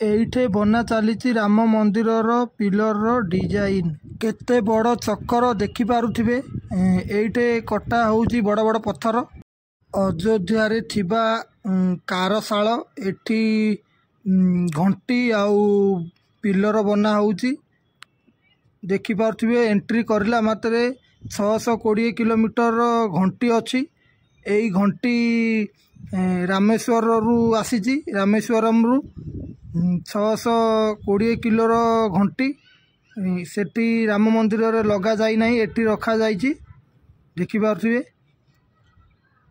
एइठे बना चली राम मंदिर पिलर डिजाइन केते बड़ चक्कर देखि पारुथिबे। एइठे कटा होउची बड़ बड़ पत्थर। अयोध्या रे थिबा कारशाल एठी घंटी आउ पिलर बना होउची देखि पारुथिबे। एंट्री करला मात्रे 620 किलोमीटर घंटी अछि। एई घंटी रामेश्वर रु आसीची। रामेश्वरम रु 620 किलोर घंटी सेठी राम मंदिर रे लगा जाई नाही, एठी रखा जाईची देखि पारुथिबे।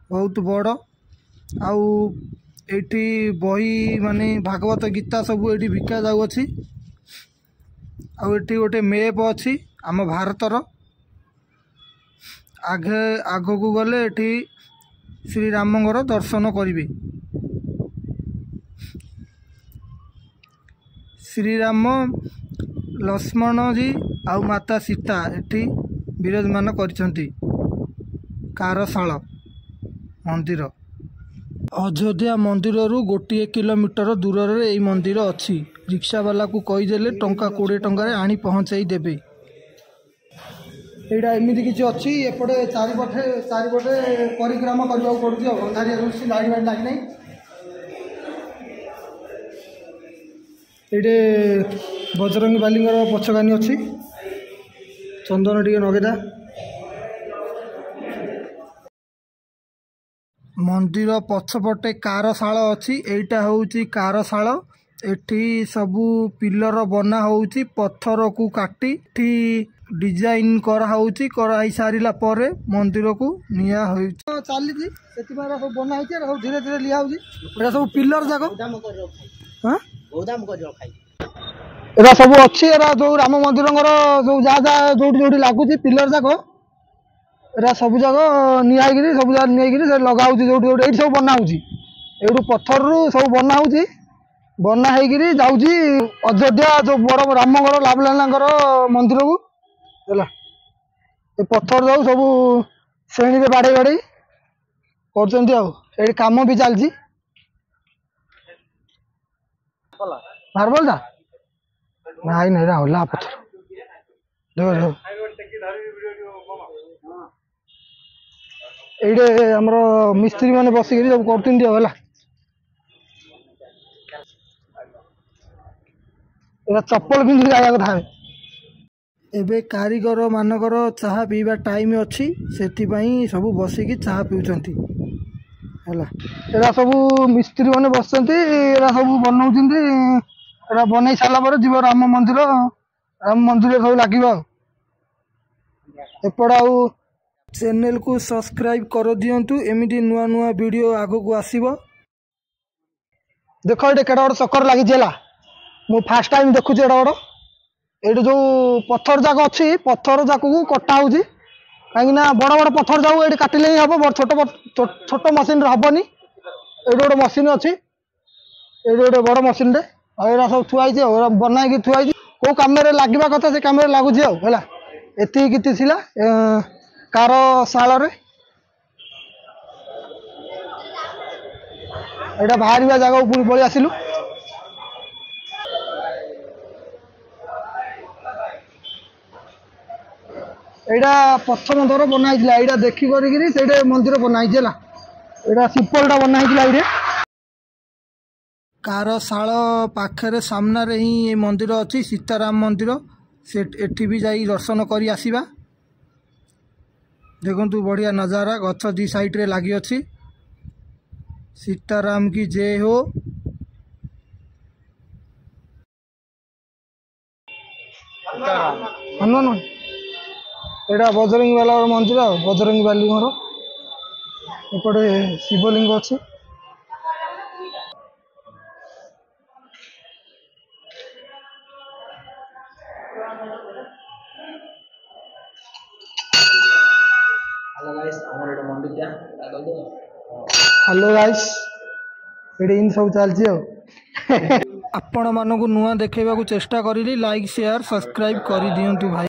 बहुत बड़ आउ एठी बही माने भागवत गीता सब एठी बिका जाउ अछि। आउ एठी गोटे मैप अछि आम भारतर। आगे आगो गले एठी श्री रामंगर दर्शन करिवे। श्री राम लक्ष्मण जी आउ माता सीता एठी विराजमान करिसंती। कारशाल मंदिर अयोध्या मंदिर रु 1 किलोमीटर दूर रे एई मंदिर अछि। रिक्शा वाला को कहीदेले टंका 20 टंका रे आनी पहुंचाई देबे। एडा एमिति किछि अछि। एपटे चारिपटे परिक्रमा करबा पड़ुछि। अंधारिया रुसी लाइन लाइन लागी नै। एडे बजरंग बालींगर पछकानी अछि। चंदन टिके नगेदा। मंदिर पछपटे कारशाल अछि। एइटा होउची कारशाल। एठी सबू पिलर बना होउची पत्थर को काटी एठी डिजाइन करा होउची। करा ही सारिला परे मंदिर को निया होउची। चालीची सेति बारा सब बना होउची। एरा सब धीरे धीरे लिया होउची। एरा सब पिलर जाको गोदाम कर रखाई। हां गोदाम कर रखाई। एरा सब अछि। एरा जो राम मंदिरंगर जो जा जोडी जोडी लागुची पिलर जाको एरा सब जाको नियागिरी सब जा नियागिरी से लगा होउची। जोडी जोडी एठी सब बना होउची। एडू पत्थर रु सब बना होउची। बना हेगिरी जाउची अयोध्या जो बड़ रामंगर लाभलानांगर मंदिर को होला। ए पत्थर जाउ सब श्रेणी रे बाडे बाडे करचंती। आ एठी काम भी चलची। मार्बल दा नाइ नै होला पत्थर देखो एडे हमरो मिस्त्री माने बसिगिरी सब करचंती होला। एरा चप्पल पिंधि जाया कथा। एबे कारीगर मानकर चाहा पीवा टाइम अछि। सेति पई सब बसिकी चाहा पिउचंती होला। एरा सब मिस्त्री माने बसचंती। एरा सब बनौचंती। एरा बनै साला पर जीव राम मंदिर सब लागिबा। एपड़ आउ चैनल को सब्सक्राइब कर दियंतु। एमिति नुआ नुआ वीडियो आगो को आसीबो। देखो एटे केडा बड़ चक्कर लागि जेला। मु फर्स्ट टाइम देखुची एडा बड़। एटे जो पत्थर जाक अछि पत्थर जाक को कटा होउची। काई ना बड़ बड़ पत्थर जाऊ एटे काटिले ही हबो। छोट मशीन रे हबनी। एटे गोटे मशीन अछि। एटे गोटे बड़ मशीन रे एरा सब थुआइची। एरा बनाई की थुआइची। को काम रे लागिबा कथा से काम रे लागुची होला। एति किति थिला कारशाल रे। एटा बाहरिबा जागा पुरी पळि आसिलु। एटा प्रथम थर बना हिला। एटा देखि करिगिरी सेडे मंदिर बना हिला। एटा सिंपलटा बना हिला। एइरे कारशाल पाखरे सामना रे ही ए मंदिर अछि सीताराम मंदिर। से एठी भी जाई दर्शन करी आसीबा। देखंतु बढ़िया नजारा गछ दी साइड रे लागि अछि। सीताराम की जय हो। सीताराम एटा बजरंगी वाला मंदिर। बजरंगी बाली घर एपटे शिवलिंग अछि। हेलो गाइस एडे इन सब चलची। आपण मानकु नुआ देखेबा को चेष्टा करिली। लाइक शेयर सब्सक्राइब करि दियंतु भाई।